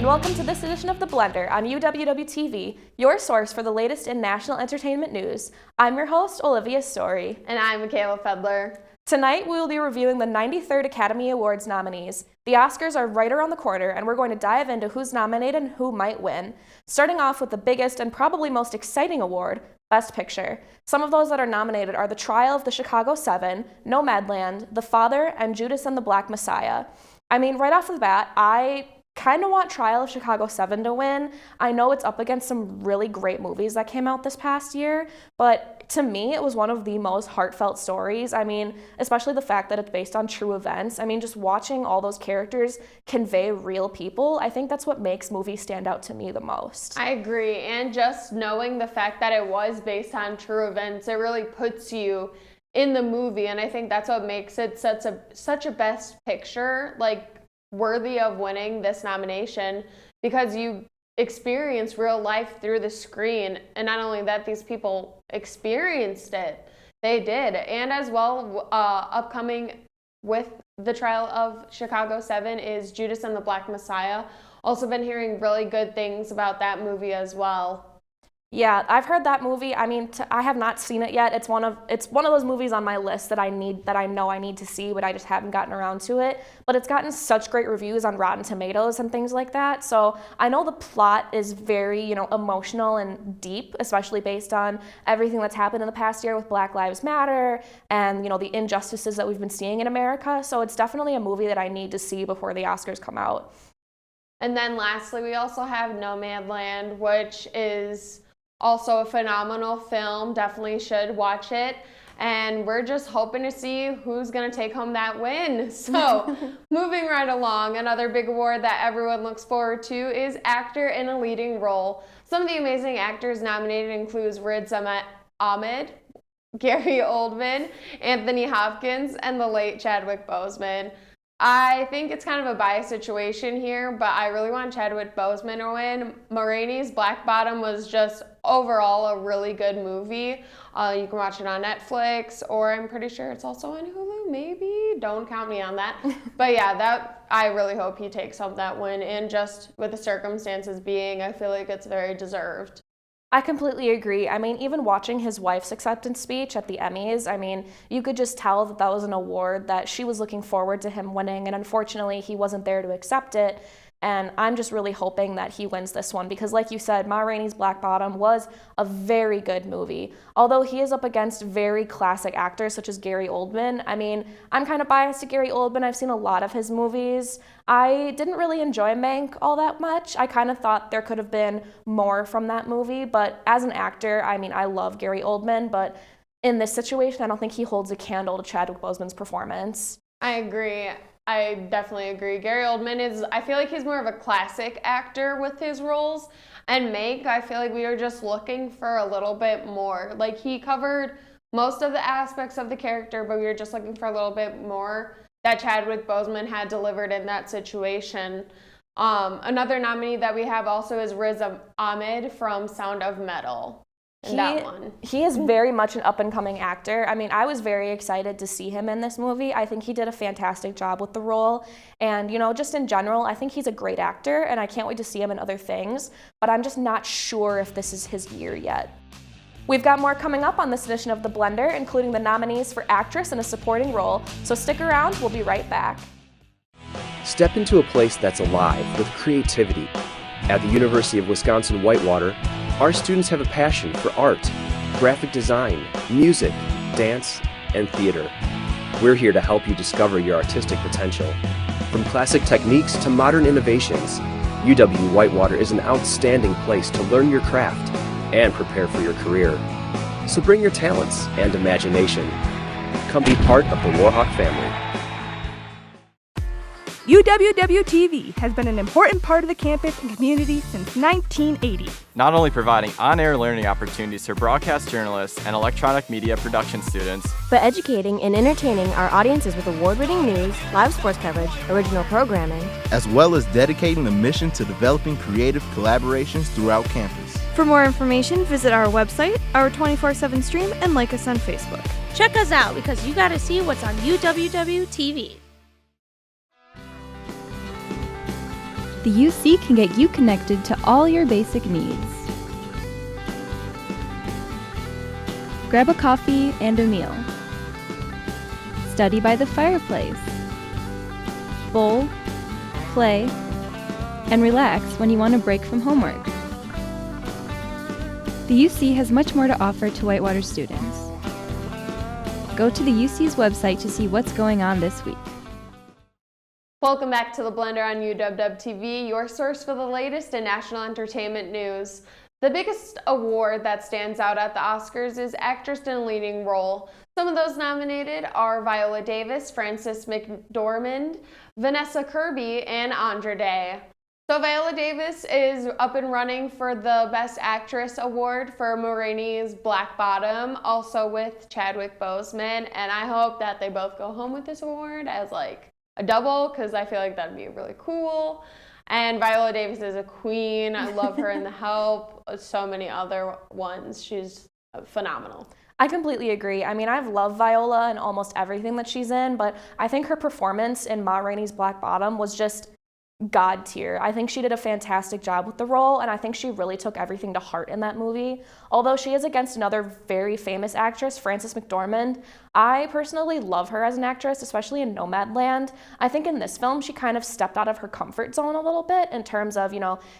and welcome to this edition of The Blender on UWW-TV, your source for the latest in national entertainment news. I'm your host, Olivia Story. And I'm Michaela Fedler. Tonight, we will be reviewing the 93rd Academy Awards nominees. The Oscars are right around the corner, and we're going to dive into who's nominated and who might win. Starting off with the biggest and probably most exciting award, Best Picture. Some of those that are nominated are The Trial of the Chicago 7, Nomadland, The Father, and Judas and the Black Messiah. I mean, right off the bat, I kind of want Trial of Chicago 7 to win. I know it's up against some really great movies that came out this past year, but to me, it was one of the most heartfelt stories. I mean, especially the fact that it's based on true events. I mean, just watching all those characters convey real people, I think that's what makes movies stand out to me the most. I agree, and just knowing the fact that it was based on true events, it really puts you in the movie, and I think that's what makes it such a best picture, like, worthy of winning this nomination, because you experience real life through the screen. And not only that, these people experienced it, they did. And as well, upcoming with The Trial of Chicago 7 is Judas and the Black Messiah. Also been hearing really good things about that movie as well. Yeah, I've heard that movie. I mean, I have not seen it yet. It's one of those movies on my list that I know I need to see, but I just haven't gotten around to it. But it's gotten such great reviews on Rotten Tomatoes and things like that. So I know the plot is very, emotional and deep, especially based on everything that's happened in the past year with Black Lives Matter and, the injustices that we've been seeing in America. So it's definitely a movie that I need to see before the Oscars come out. And then lastly, we also have Nomadland, which is also a phenomenal film. Definitely should watch it. And we're just hoping to see who's going to take home that win. So moving right along, another big award that everyone looks forward to is Actor in a Leading Role. Some of the amazing actors nominated includes Riz Ahmed, Gary Oldman, Anthony Hopkins, and the late Chadwick Boseman. I think it's kind of a biased situation here, but I really want Chadwick Boseman to win. Ma Rainey's Black Bottom was just overall a really good movie. You can watch it on Netflix, or I'm pretty sure it's also on Hulu, maybe. Don't count me on that. But yeah, I really hope he takes home that win, and just with the circumstances being, I feel like it's very deserved. I completely agree. I mean, even watching his wife's acceptance speech at the Emmys, I mean, you could just tell that was an award that she was looking forward to him winning, and unfortunately, he wasn't there to accept it. And I'm just really hoping that he wins this one because, like you said, Ma Rainey's Black Bottom was a very good movie. Although he is up against very classic actors such as Gary Oldman. I mean, I'm kind of biased to Gary Oldman. I've seen a lot of his movies. I didn't really enjoy Mank all that much. I kind of thought there could have been more from that movie. But as an actor, I mean, I love Gary Oldman. But in this situation, I don't think he holds a candle to Chadwick Boseman's performance. I agree. I definitely agree. Gary Oldman I feel like he's more of a classic actor with his roles. And Mank, I feel like we were just looking for a little bit more. Like, he covered most of the aspects of the character, but we were just looking for a little bit more that Chadwick Boseman had delivered in that situation. Another nominee that we have also is Riz Ahmed from Sound of Metal. He is very much an up-and-coming actor. I mean, I was very excited to see him in this movie. I think he did a fantastic job with the role. And, just in general, I think he's a great actor, and I can't wait to see him in other things. But I'm just not sure if this is his year yet. We've got more coming up on this edition of The Blender, including the nominees for actress in a supporting role. So stick around, we'll be right back. Step into a place that's alive with creativity. At the University of Wisconsin-Whitewater, our students have a passion for art, graphic design, music, dance, and theater. We're here to help you discover your artistic potential. From classic techniques to modern innovations, UW-Whitewater is an outstanding place to learn your craft and prepare for your career. So bring your talents and imagination. Come be part of the Warhawk family. UWW-TV has been an important part of the campus and community since 1980. Not only providing on-air learning opportunities for broadcast journalists and electronic media production students, but educating and entertaining our audiences with award-winning news, live sports coverage, original programming, as well as dedicating the mission to developing creative collaborations throughout campus. For more information, visit our website, our 24/7 stream, and like us on Facebook. Check us out because you gotta see what's on UWW-TV. the UC can get you connected to all your basic needs. Grab a coffee and a meal. Study by the fireplace. Bowl, play, and relax when you want to break from homework. The UC has much more to offer to Whitewater students. Go to the UC's website to see what's going on this week. Welcome back to The Blender on UWW-TV, your source for the latest in national entertainment news. The biggest award that stands out at the Oscars is Actress in a Leading Role. Some of those nominated are Viola Davis, Frances McDormand, Vanessa Kirby, and Andra Day. So Viola Davis is up and running for the Best Actress award for Ma Rainey's Black Bottom, also with Chadwick Boseman, and I hope that they both go home with this award as like a double, because I feel like that'd be really cool. And Viola Davis is a queen. I love her in The Help. So many other ones. She's phenomenal. I completely agree. I mean, I've loved Viola in almost everything that she's in, but I think her performance in Ma Rainey's Black Bottom was just God tier. I think she did a fantastic job with the role, and I think she really took everything to heart in that movie. Although she is against another very famous actress, Frances McDormand, I personally love her as an actress, especially in Nomadland. I think in this film, she kind of stepped out of her comfort zone a little bit in terms of,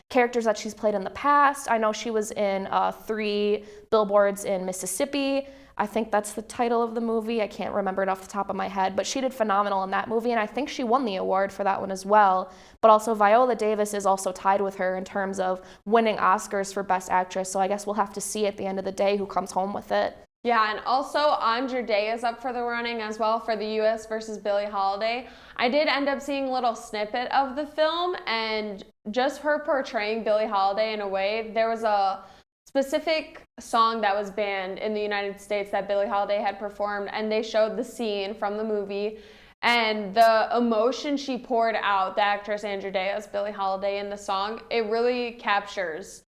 characters that she's played in the past. I know she was in 3 Billboards in Mississippi. I think that's the title of the movie. I can't remember it off the top of my head, but she did phenomenal in that movie, and I think she won the award for that one as well. But also Viola Davis is also tied with her in terms of winning Oscars for Best Actress, so I guess we'll have to see at the end of the day who comes home with it. Yeah, and also Andra Day is up for the running as well for the U.S. versus Billie Holiday. I did end up seeing a little snippet of the film, and just her portraying Billie Holiday in a way, there was a specific song that was banned in the United States that Billie Holiday had performed, and they showed the scene from the movie, and the emotion she poured out, the actress Andra Day as Billie Holiday in the song, it really captures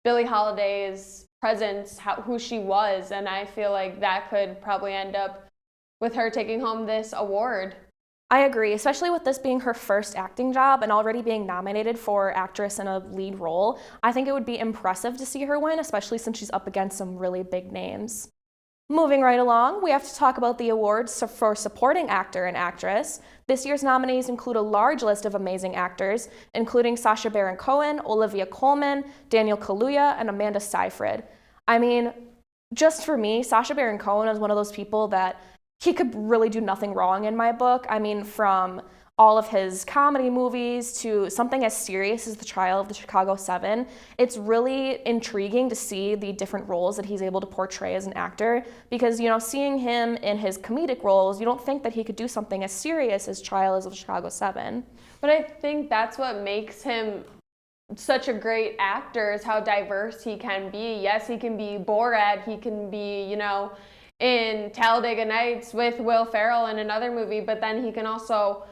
Billie Holiday's presence, who she was, and I feel like that could probably end up with her taking home this award. I agree, especially with this being her first acting job and already being nominated for actress in a lead role. I think it would be impressive to see her win, especially since she's up against some really big names. Moving right along, we have to talk about the awards for supporting actor and actress. This year's nominees include a large list of amazing actors, including Sacha Baron Cohen, Olivia Colman, Daniel Kaluuya, and Amanda Seyfried. I mean, just for me, Sacha Baron Cohen is one of those people that he could really do nothing wrong in my book. I mean, from all of his comedy movies to something as serious as The Trial of the Chicago 7, it's really intriguing to see the different roles that he's able to portray as an actor, because, seeing him in his comedic roles, you don't think that he could do something as serious as Trial of the Chicago 7. But I think that's what makes him such a great actor, is how diverse he can be. Yes, he can be Borat, he can be, in Talladega Nights with Will Ferrell in another movie, but then he can also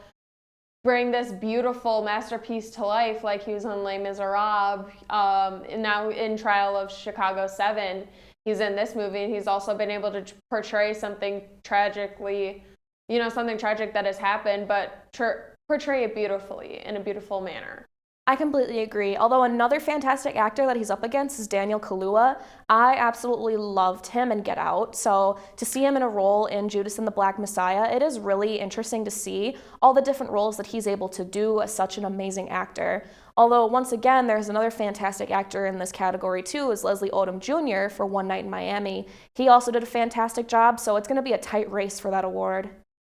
bring this beautiful masterpiece to life, like he was on Les Miserables, and now in Trial of Chicago 7. He's in this movie, and he's also been able to portray something tragically, something tragic that has happened, but portray it beautifully, in a beautiful manner. I completely agree. Although another fantastic actor that he's up against is Daniel Kaluuya. I absolutely loved him in Get Out. So to see him in a role in Judas and the Black Messiah, it is really interesting to see all the different roles that he's able to do as such an amazing actor. Although, once again, there's another fantastic actor in this category too, is Leslie Odom Jr. for One Night in Miami. He also did a fantastic job, so it's going to be a tight race for that award.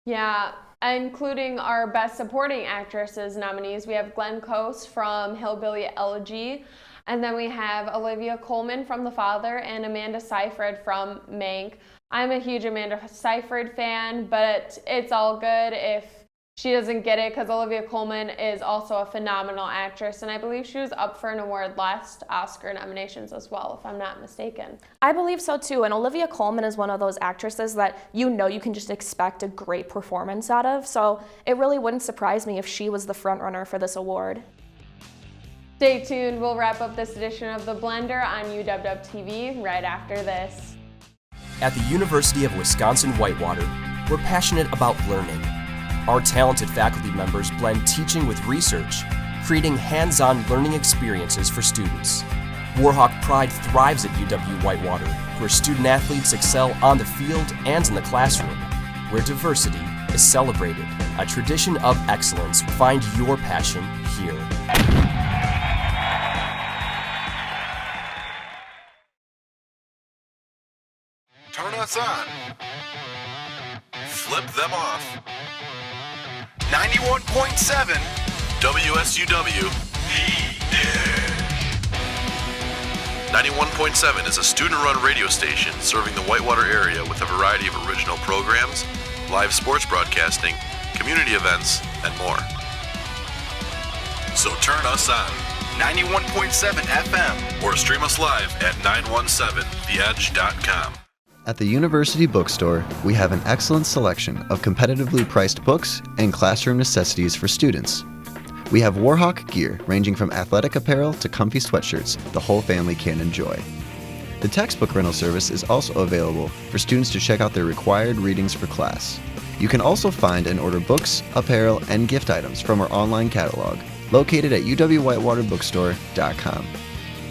Yeah. Including our Best Supporting Actresses nominees, we have Glenn Close from Hillbilly Elegy, and then we have Olivia Colman from The Father and Amanda Seyfried from Mank. I'm a huge Amanda Seyfried fan, but it's all good if she doesn't get it, because Olivia Colman is also a phenomenal actress, and I believe she was up for an award last Oscar nominations as well, if I'm not mistaken. I believe so too, and Olivia Colman is one of those actresses that you can just expect a great performance out of, so it really wouldn't surprise me if she was the frontrunner for this award. Stay tuned, we'll wrap up this edition of The Blender on UWW-TV right after this. At the University of Wisconsin-Whitewater, we're passionate about learning. Our talented faculty members blend teaching with research, creating hands-on learning experiences for students. Warhawk Pride thrives at UW-Whitewater, where student-athletes excel on the field and in the classroom, where diversity is celebrated. A tradition of excellence. Find your passion here. Turn us on. Flip them off. 91.7 WSUW. 91.7 is a student-run radio station serving the Whitewater area with a variety of original programs, live sports broadcasting, community events, and more. So turn us on. 91.7 FM. Or stream us live at 917theedge.com. At the University Bookstore, we have an excellent selection of competitively priced books and classroom necessities for students. We have Warhawk gear ranging from athletic apparel to comfy sweatshirts the whole family can enjoy. The textbook rental service is also available for students to check out their required readings for class. You can also find and order books, apparel, and gift items from our online catalog, located at uwwhitewaterbookstore.com.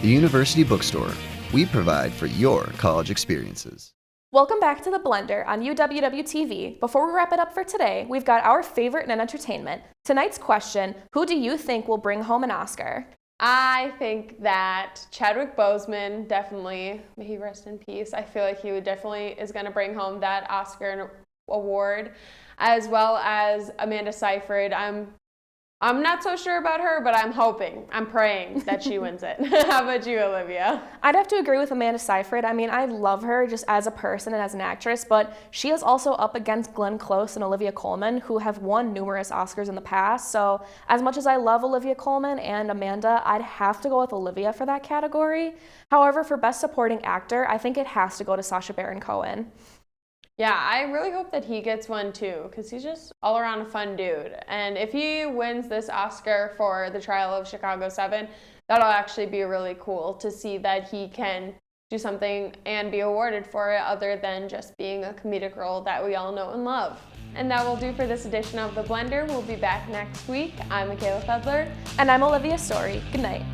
The University Bookstore. We provide for your college experiences. Welcome back to The Blender on UWW-TV. Before we wrap it up for today, we've got our favorite in entertainment. Tonight's question, who do you think will bring home an Oscar? I think that Chadwick Boseman, definitely, may he rest in peace. I feel like he would definitely is going to bring home that Oscar award, as well as Amanda Seyfried. I'm not so sure about her, but I'm praying that she wins it. How about you, Olivia? I'd have to agree with Amanda Seyfried. I mean, I love her just as a person and as an actress, but she is also up against Glenn Close and Olivia Colman, who have won numerous Oscars in the past. So as much as I love Olivia Colman and Amanda, I'd have to go with Olivia for that category. However, for Best Supporting Actor, I think it has to go to Sacha Baron Cohen. Yeah, I really hope that he gets one too, because he's just all around a fun dude. And if he wins this Oscar for The Trial of Chicago 7, that'll actually be really cool to see that he can do something and be awarded for it other than just being a comedic role that we all know and love. And that will do for this edition of The Blender. We'll be back next week. I'm Michaela Fedler. And I'm Olivia Story. Good night.